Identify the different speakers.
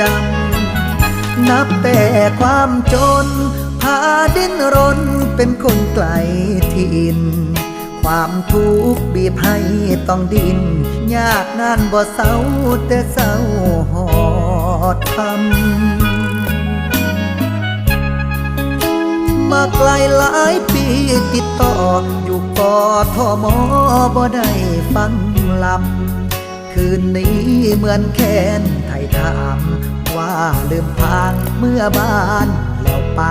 Speaker 1: จำนับแต่ความจนพาดิ้นรนเป็นคนไกลถิ่นความทุกข์บีบให้ต้องดิ้นยากนานบ่เศร้าแต่เศร้าหอดทำมาไกลหลายปีติดต่ออยู่กทมบ่ได้ฟังลำคืนนี้เหมือนแค้นไถ่ถามว่าลืมทางเมื่อบ้านแล้วไป